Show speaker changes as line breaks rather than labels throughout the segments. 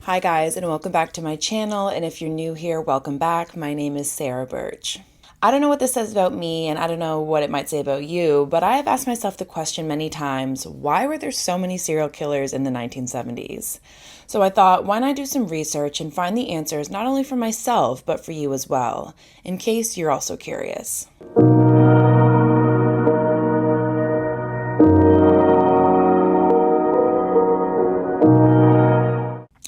Hi guys, and welcome back to my channel, and if you're new here, welcome back. My name is Sarah Birch. I don't know what this says about me, and I don't know what it might say about you, but I have asked myself the question many times, why were there so many serial killers in the 1970s? So I thought, why not do some research and find the answers not only for myself, but for you as well, in case you're also curious.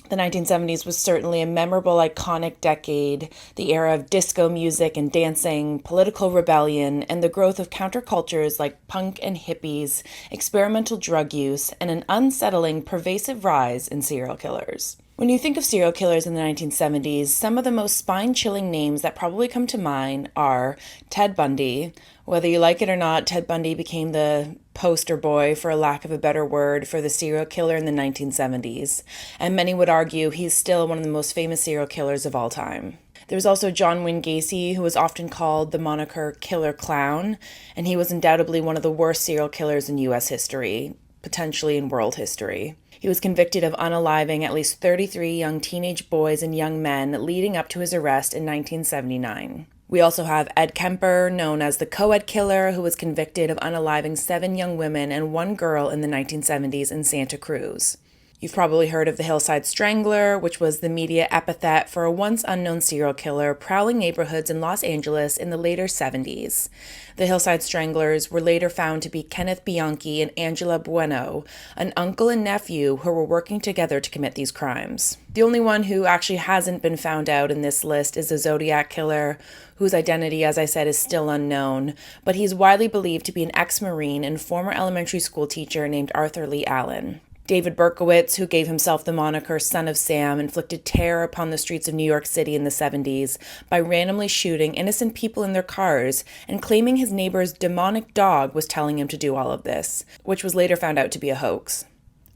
The 1970s was certainly a memorable, iconic decade, the era of disco music and dancing, political rebellion, and the growth of countercultures like punk and hippies, experimental drug use, and an unsettling, pervasive rise in serial killers. When you think of serial killers in the 1970s, some of the most spine-chilling names that probably come to mind are Ted Bundy. Whether you like it or not, Ted Bundy became the poster boy, for a lack of a better word, for the serial killer in the 1970s. And many would argue he's still one of the most famous serial killers of all time. There's also Wayne Gacy, who was often called the moniker Killer Clown, and he was undoubtedly one of the worst serial killers in U.S. history, potentially in world history. He was convicted of unaliving at least 33 young teenage boys and young men leading up to his arrest in 1979. We also have Ed Kemper, known as the co-ed killer, who was convicted of unaliving 7 young women and 1 girl in the 1970s in Santa Cruz. You've probably heard of the Hillside Strangler, which was the media epithet for a once unknown serial killer prowling neighborhoods in Los Angeles in the later 70s. The Hillside Stranglers were later found to be Kenneth Bianchi and Angela Bueno, an uncle and nephew who were working together to commit these crimes. The only one who actually hasn't been found out in this list is the Zodiac Killer, whose identity, as I said, is still unknown, but he's widely believed to be an ex-Marine and former elementary school teacher named Arthur Lee Allen. David Berkowitz, who gave himself the moniker Son of Sam, inflicted terror upon the streets of New York City in the 70s by randomly shooting innocent people in their cars and claiming his neighbor's demonic dog was telling him to do all of this, which was later found out to be a hoax.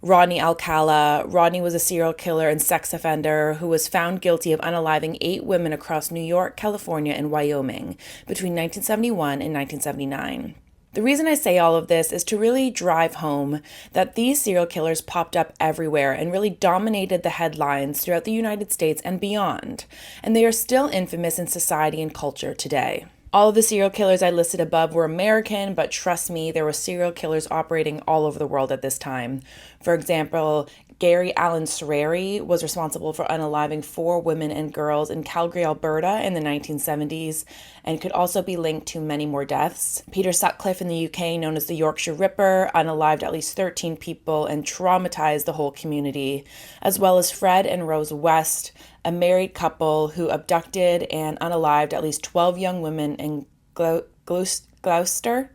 Rodney Alcala. Rodney was a serial killer and sex offender who was found guilty of unaliving 8 women across New York, California, and Wyoming between 1971 and 1979. The reason I say all of this is to really drive home that these serial killers popped up everywhere and really dominated the headlines throughout the United States and beyond, and they are still infamous in society and culture today. All of the serial killers I listed above were American, but trust me, there were serial killers operating all over the world at this time. For example, Gary Allen Serreri was responsible for unaliving 4 women and girls in Calgary, Alberta in the 1970s, and could also be linked to many more deaths. Peter Sutcliffe in the UK, known as the Yorkshire Ripper, unalived at least 13 people and traumatized the whole community, as well as Fred and Rose West, a married couple who abducted and unalived at least 12 young women in Gloucester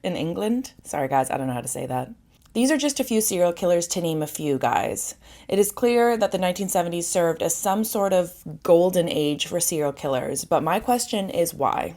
in England. Sorry guys, I don't know how to say that. These are just a few serial killers to name a few, guys. It is clear that the 1970s served as some sort of golden age for serial killers, but my question is why?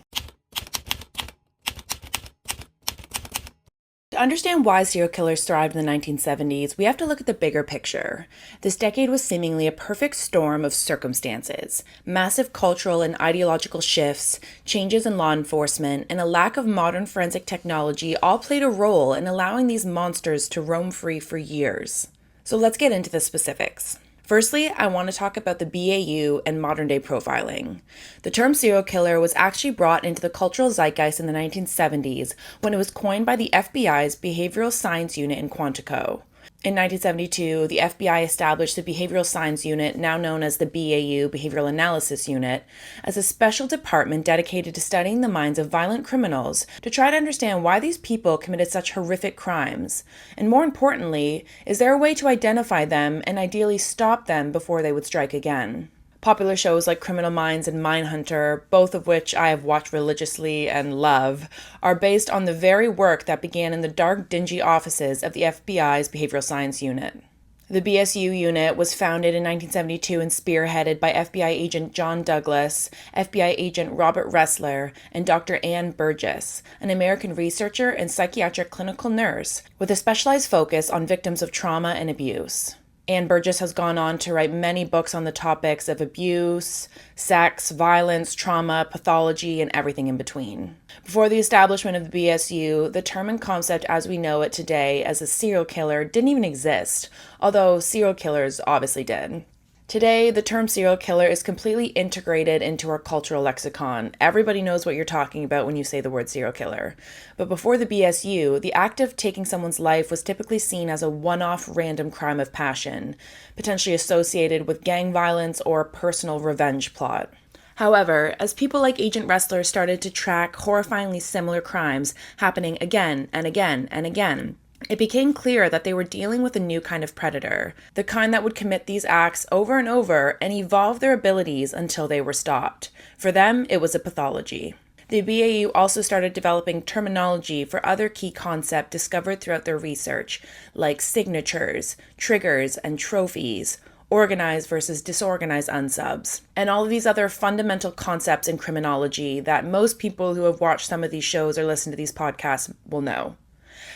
To understand why serial killers thrived in the 1970s, we have to look at the bigger picture. This decade was seemingly a perfect storm of circumstances. Massive cultural and ideological shifts, changes in law enforcement, and a lack of modern forensic technology all played a role in allowing these monsters to roam free for years. So let's get into the specifics. Firstly, I want to talk about the BAU and modern-day profiling. The term serial killer was actually brought into the cultural zeitgeist in the 1970s when it was coined by the FBI's Behavioral Science Unit in Quantico. In 1972, the FBI established the Behavioral Science Unit, now known as the BAU, Behavioral Analysis Unit, as a special department dedicated to studying the minds of violent criminals to try to understand why these people committed such horrific crimes. And more importantly, is there a way to identify them and ideally stop them before they would strike again? Popular shows like Criminal Minds and Mindhunter, both of which I have watched religiously and love, are based on the very work that began in the dark, dingy offices of the FBI's Behavioral Science Unit. The BSU unit was founded in 1972 and spearheaded by FBI agent John Douglas, FBI agent Robert Ressler, and Dr. Ann Burgess, an American researcher and psychiatric clinical nurse with a specialized focus on victims of trauma and abuse. And Burgess has gone on to write many books on the topics of abuse, sex, violence, trauma, pathology, and everything in between. Before the establishment of the BSU, the term and concept as we know it today as a serial killer didn't even exist, although serial killers obviously did. Today, the term serial killer is completely integrated into our cultural lexicon. Everybody knows what you're talking about when you say the word serial killer. But before the BSU, the act of taking someone's life was typically seen as a one-off random crime of passion, potentially associated with gang violence or personal revenge plot. However, as people like Agent Ressler started to track horrifyingly similar crimes happening again and again and again, it became clear that they were dealing with a new kind of predator, the kind that would commit these acts over and over and evolve their abilities until they were stopped. For them, it was a pathology. The BAU also started developing terminology for other key concepts discovered throughout their research, like signatures, triggers, and trophies, organized versus disorganized unsubs, and all of these other fundamental concepts in criminology that most people who have watched some of these shows or listened to these podcasts will know.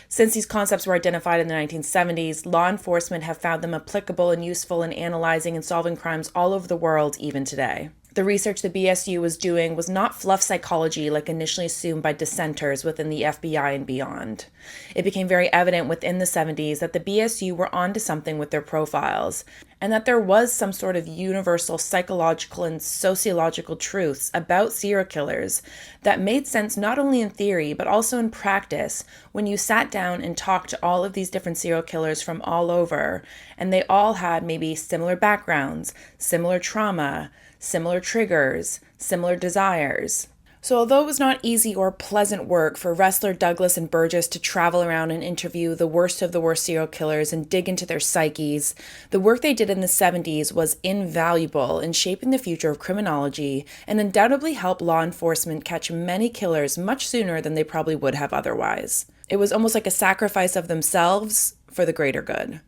Since these concepts were identified in the 1970s, law enforcement have found them applicable and useful in analyzing and solving crimes all over the world, even today. The research the BSU was doing was not fluff psychology like initially assumed by dissenters within the FBI and beyond. It became very evident within the 70s that the BSU were onto something with their profiles, and that there was some sort of universal psychological and sociological truths about serial killers that made sense not only in theory but also in practice when you sat down and talked to all of these different serial killers from all over, and they all had maybe similar backgrounds, similar trauma, similar triggers, similar desires. So although it was not easy or pleasant work for Ressler, Douglas, and Burgess to travel around and interview the worst of the worst serial killers and dig into their psyches, the work they did in the 70s was invaluable in shaping the future of criminology and undoubtedly helped law enforcement catch many killers much sooner than they probably would have otherwise. It was almost like a sacrifice of themselves for the greater good.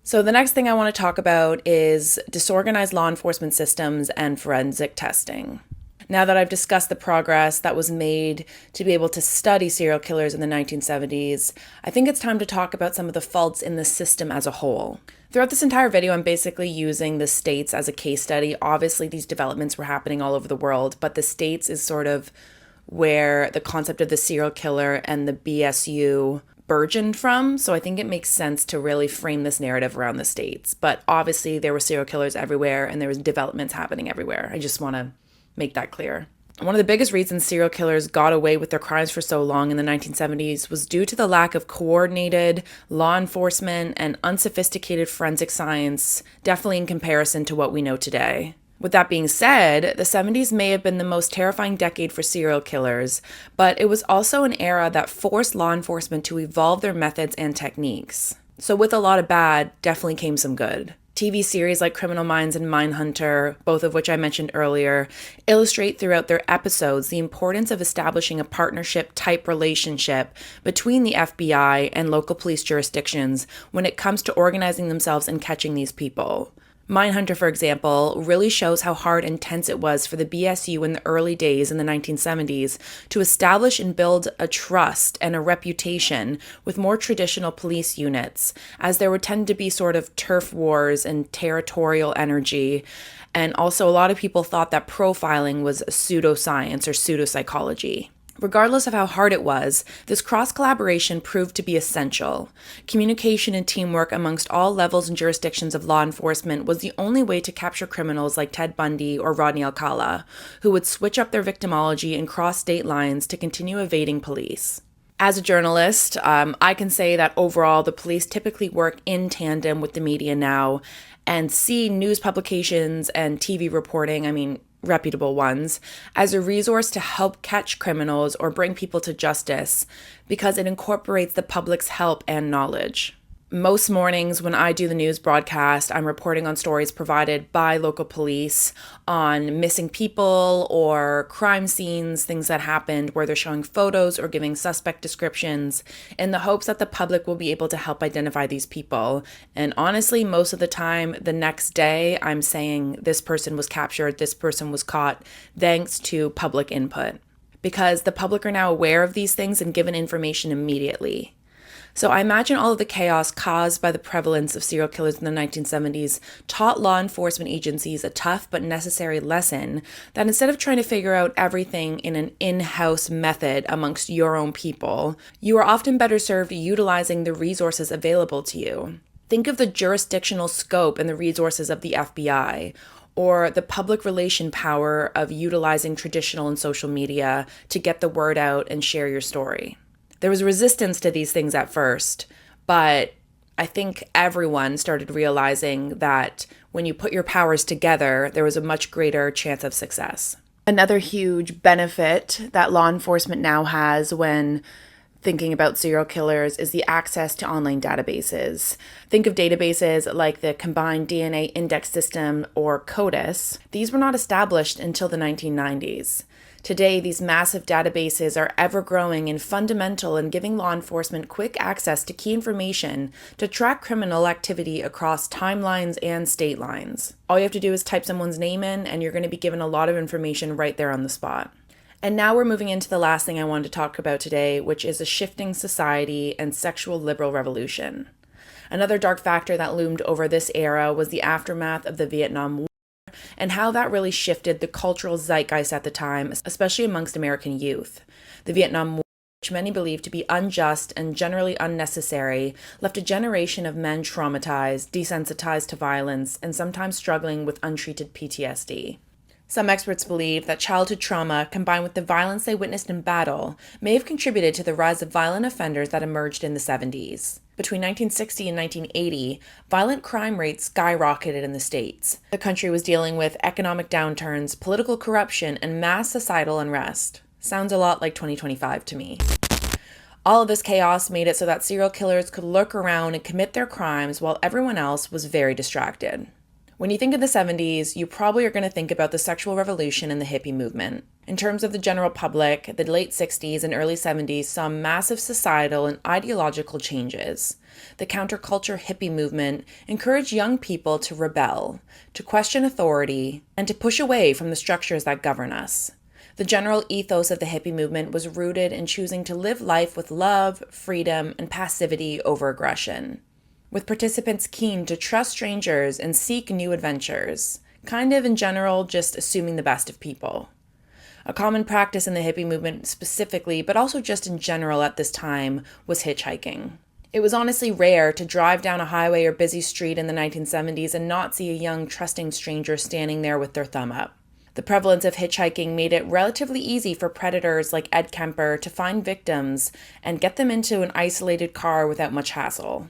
So the next thing I want to talk about is disorganized law enforcement systems and forensic testing. Now that I've discussed the progress that was made to be able to study serial killers in the 1970s, I think it's time to talk about some of the faults in the system as a whole. Throughout this entire video, I'm basically using the States as a case study. Obviously, these developments were happening all over the world, but the States is sort of where the concept of the serial killer and the BSU burgeoned from, so I think it makes sense to really frame this narrative around the States. But obviously there were serial killers everywhere and there was developments happening everywhere. I just want to make that clear. One of the biggest reasons serial killers got away with their crimes for so long in the 1970s was due to the lack of coordinated law enforcement and unsophisticated forensic science, definitely in comparison to what we know today. With that being said, the 70s may have been the most terrifying decade for serial killers, but it was also an era that forced law enforcement to evolve their methods and techniques. So with a lot of bad, definitely came some good. TV series like Criminal Minds and Mindhunter, both of which I mentioned earlier, illustrate throughout their episodes the importance of establishing a partnership-type relationship between the FBI and local police jurisdictions when it comes to organizing themselves and catching these people. Mindhunter, for example, really shows how hard and tense it was for the BSU in the early days in the 1970s to establish and build a trust and a reputation with more traditional police units, as there would tend to be sort of turf wars and territorial energy. And also a lot of people thought that profiling was pseudoscience or pseudopsychology. Regardless of how hard it was, this cross-collaboration proved to be essential. Communication and teamwork amongst all levels and jurisdictions of law enforcement was the only way to capture criminals like Ted Bundy or Rodney Alcala, who would switch up their victimology and cross state lines to continue evading police. As a journalist, I can say that overall the police typically work in tandem with the media now and see news publications and TV reporting, reputable ones, as a resource to help catch criminals or bring people to justice because it incorporates the public's help and knowledge. Most mornings when I do the news broadcast, I'm reporting on stories provided by local police on missing people or crime scenes, things that happened where they're showing photos or giving suspect descriptions in the hopes that the public will be able to help identify these people. And honestly, most of the time, the next day, I'm saying this person was captured, this person was caught, thanks to public input. Because the public are now aware of these things and given information immediately. So I imagine all of the chaos caused by the prevalence of serial killers in the 1970s taught law enforcement agencies a tough but necessary lesson that instead of trying to figure out everything in an in-house method amongst your own people, you are often better served utilizing the resources available to you. Think of the jurisdictional scope and the resources of the FBI, or the public relation power of utilizing traditional and social media to get the word out and share your story. There was resistance to these things at first, but I think everyone started realizing that when you put your powers together, there was a much greater chance of success. Another huge benefit that law enforcement now has when thinking about serial killers is the access to online databases. Think of databases like the Combined DNA Index System or CODIS. These were not established until the 1990s. Today, these massive databases are ever growing and fundamental in giving law enforcement quick access to key information to track criminal activity across timelines and state lines. All you have to do is type someone's name in, and you're going to be given a lot of information right there on the spot. And now we're moving into the last thing I wanted to talk about today, which is a shifting society and sexual liberal revolution. Another dark factor that loomed over this era was the aftermath of the Vietnam War and how that really shifted the cultural zeitgeist at the time, especially amongst American youth. The Vietnam War, which many believe to be unjust and generally unnecessary, left a generation of men traumatized, desensitized to violence, and sometimes struggling with untreated PTSD. Some experts believe that childhood trauma, combined with the violence they witnessed in battle, may have contributed to the rise of violent offenders that emerged in the 70s. Between 1960 and 1980, violent crime rates skyrocketed in the States. The country was dealing with economic downturns, political corruption, and mass societal unrest. Sounds a lot like 2025 to me. All of this chaos made it so that serial killers could lurk around and commit their crimes while everyone else was very distracted. When you think of the 70s, you probably are going to think about the sexual revolution and the hippie movement. In terms of the general public, the late 60s and early 70s saw massive societal and ideological changes. The counterculture hippie movement encouraged young people to rebel, to question authority, and to push away from the structures that govern us. The general ethos of the hippie movement was rooted in choosing to live life with love, freedom, and passivity over aggression, with participants keen to trust strangers and seek new adventures, kind of in general just assuming the best of people. A common practice in the hippie movement specifically, but also just in general at this time, was hitchhiking. It was honestly rare to drive down a highway or busy street in the 1970s and not see a young, trusting stranger standing there with their thumb up. The prevalence of hitchhiking made it relatively easy for predators like Ed Kemper to find victims and get them into an isolated car without much hassle.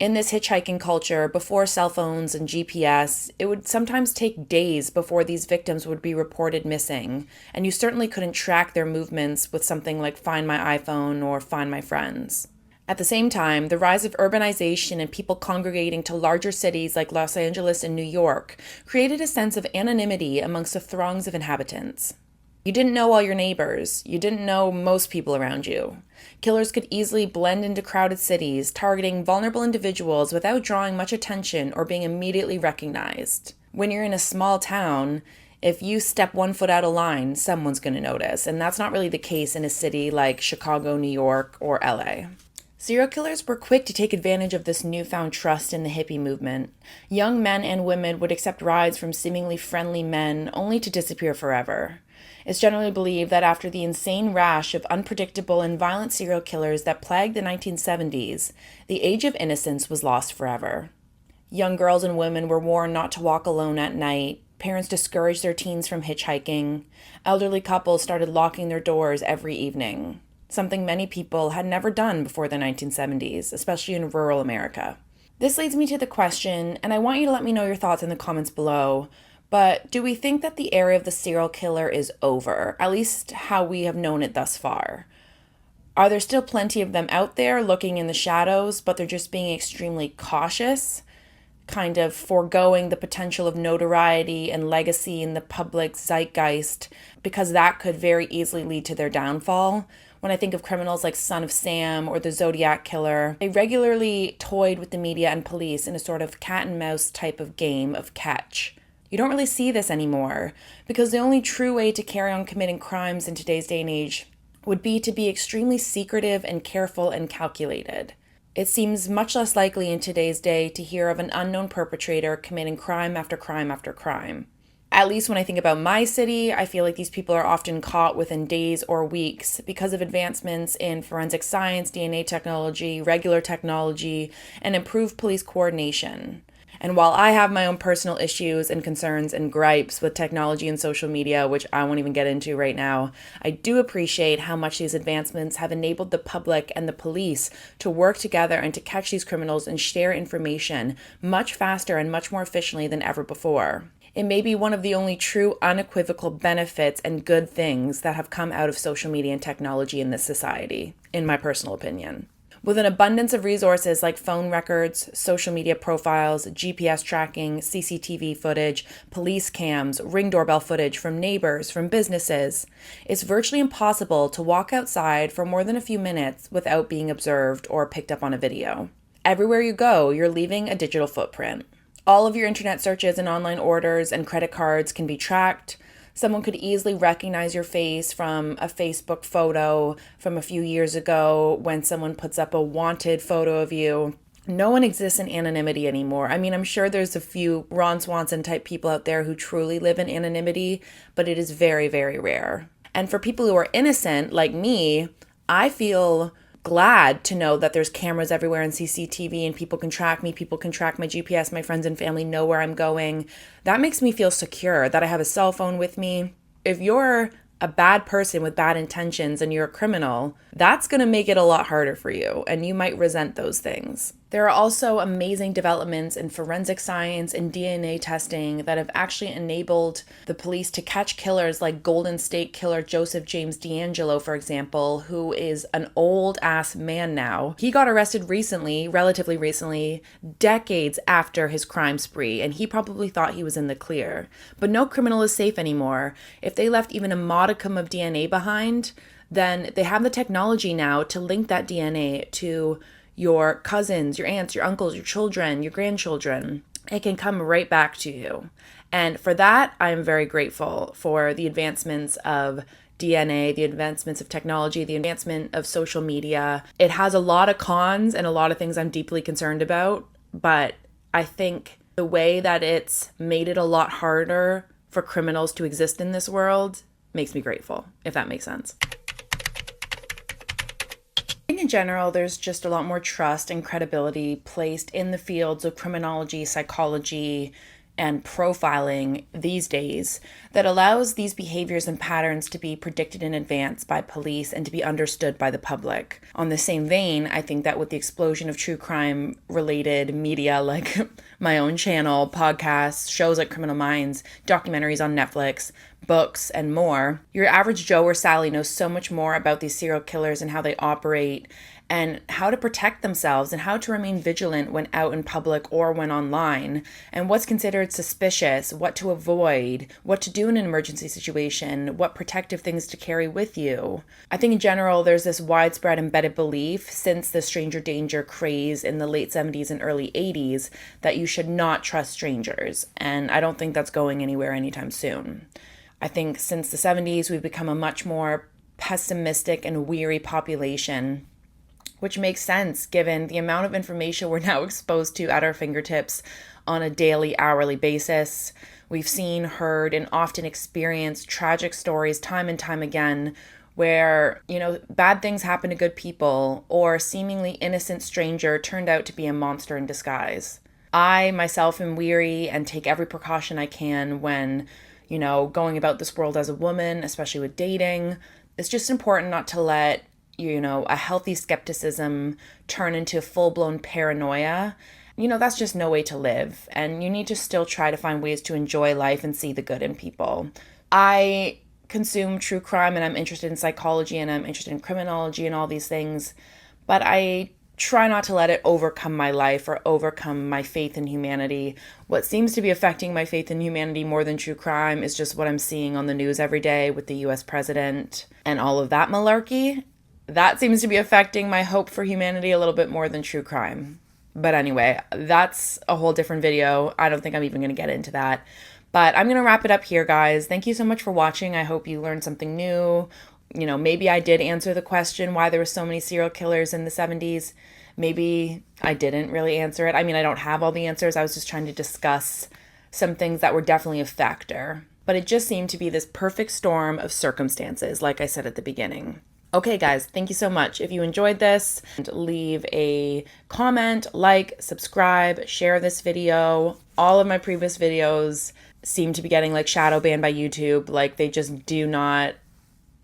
In this hitchhiking culture, before cell phones and GPS, it would sometimes take days before these victims would be reported missing, and you certainly couldn't track their movements with something like Find My iPhone or Find My Friends. At the same time, the rise of urbanization and people congregating to larger cities like Los Angeles and New York created a sense of anonymity amongst the throngs of inhabitants. You didn't know all your neighbors. You didn't know most people around you. Killers could easily blend into crowded cities, targeting vulnerable individuals without drawing much attention or being immediately recognized. When you're in a small town, if you step one foot out of line, someone's going to notice, and that's not really the case in a city like Chicago, New York, or LA. Serial killers were quick to take advantage of this newfound trust in the hippie movement. Young men and women would accept rides from seemingly friendly men only to disappear forever. It's generally believed that after the insane rash of unpredictable and violent serial killers that plagued the 1970s, the age of innocence was lost forever. Young girls and women were warned not to walk alone at night. Parents discouraged their teens from hitchhiking. Elderly couples started locking their doors every evening, something many people had never done before the 1970s, especially in rural America. This leads me to the question, and I want you to let me know your thoughts in the comments below. But do we think that the era of the serial killer is over, at least how we have known it thus far? Are there still plenty of them out there looking in the shadows, but they're just being extremely cautious, kind of foregoing the potential of notoriety and legacy in the public zeitgeist, because that could very easily lead to their downfall? When I think of criminals like Son of Sam or the Zodiac Killer, they regularly toyed with the media and police in a sort of cat and mouse type of game of catch. You don't really see this anymore, because the only true way to carry on committing crimes in today's day and age would be to be extremely secretive and careful and calculated. It seems much less likely in today's day to hear of an unknown perpetrator committing crime after crime after crime. At least when I think about my city, I feel like these people are often caught within days or weeks because of advancements in forensic science, DNA technology, regular technology, and improved police coordination. And while I have my own personal issues and concerns and gripes with technology and social media, which I won't even get into right now, I do appreciate how much these advancements have enabled the public and the police to work together and to catch these criminals and share information much faster and much more efficiently than ever before. It may be one of the only true unequivocal benefits and good things that have come out of social media and technology in this society, in my personal opinion. With an abundance of resources like phone records, social media profiles, GPS tracking, CCTV footage, police cams, Ring doorbell footage from neighbors, from businesses, it's virtually impossible to walk outside for more than a few minutes without being observed or picked up on a video. Everywhere you go, you're leaving a digital footprint. All of your internet searches and online orders and credit cards can be tracked. Someone could easily recognize your face from a Facebook photo from a few years ago when someone puts up a wanted photo of you. No one exists in anonymity anymore. I mean, I'm sure there's a few Ron Swanson type people out there who truly live in anonymity, but it is very, very rare. And for people who are innocent, like me, I feel glad to know that there's cameras everywhere and CCTV and people can track me, people can track my GPS, my friends and family know where I'm going. That makes me feel secure, that I have a cell phone with me. If you're a bad person with bad intentions and you're a criminal, that's going to make it a lot harder for you, and you might resent those things. There are also amazing developments in forensic science and DNA testing that have actually enabled the police to catch killers like Golden State Killer Joseph James DeAngelo, for example, who is an old-ass man now. He got arrested recently, relatively recently, decades after his crime spree, and he probably thought he was in the clear. But no criminal is safe anymore. If they left even a modicum of DNA behind, then they have the technology now to link that DNA to your cousins, your aunts, your uncles, your children, your grandchildren. It can come right back to you. And for that, I'm very grateful for the advancements of DNA, the advancements of technology, the advancement of social media. It has a lot of cons and a lot of things I'm deeply concerned about, but I think the way that it's made it a lot harder for criminals to exist in this world makes me grateful, if that makes sense. In general, there's just a lot more trust and credibility placed in the fields of criminology, psychology, and profiling these days that allows these behaviors and patterns to be predicted in advance by police and to be understood by the public. On the same vein, I think that with the explosion of true crime related media like my own channel, podcasts, shows like Criminal Minds, documentaries on Netflix, books, and more, your average Joe or Sally knows so much more about these serial killers and how they operate and how to protect themselves and how to remain vigilant when out in public or when online, and what's considered suspicious, what to avoid, what to do in an emergency situation, what protective things to carry with you. I think in general, there's this widespread embedded belief since the stranger danger craze in the late 70s and early 80s that you should not trust strangers, and I don't think that's going anywhere anytime soon. I think since the 70s, we've become a much more pessimistic and weary population, which makes sense given the amount of information we're now exposed to at our fingertips on a daily, hourly basis. We've seen, heard, and often experienced tragic stories time and time again where, bad things happen to good people or a seemingly innocent stranger turned out to be a monster in disguise. I myself am weary and take every precaution I can when, going about this world as a woman, especially with dating. It's just important not to let a healthy skepticism turn into full-blown paranoia. That's just no way to live. And you need to still try to find ways to enjoy life and see the good in people. I consume true crime and I'm interested in psychology and I'm interested in criminology and all these things, but I try not to let it overcome my life or overcome my faith in humanity. What seems to be affecting my faith in humanity more than true crime is just what I'm seeing on the news every day with the US president and all of that malarkey. That seems to be affecting my hope for humanity a little bit more than true crime. But anyway, that's a whole different video. I don't think I'm even going to get into that. But I'm going to wrap it up here, guys. Thank you so much for watching. I hope you learned something new Maybe I did answer the question why there were so many serial killers in the 70s. Maybe I didn't really answer it. I mean, I don't have all the answers. I was just trying to discuss some things that were definitely a factor. But it just seemed to be this perfect storm of circumstances, like I said at the beginning. Okay, guys, thank you so much. If you enjoyed this, leave a comment, like, subscribe, share this video. All of my previous videos seem to be getting like shadow banned by YouTube. Like they just do not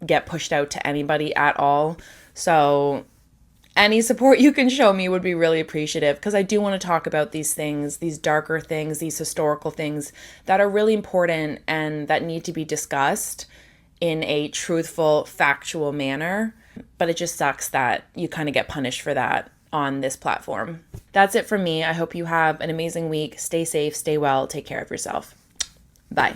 get pushed out to anybody at all. So any support you can show me would be really appreciative, because I do want to talk about these things, these darker things, these historical things that are really important and that need to be discussed in a truthful, factual manner. But it just sucks that you kind of get punished for that on this platform. That's it from me. I hope you have an amazing week. Stay safe, stay well, take care of yourself. Bye.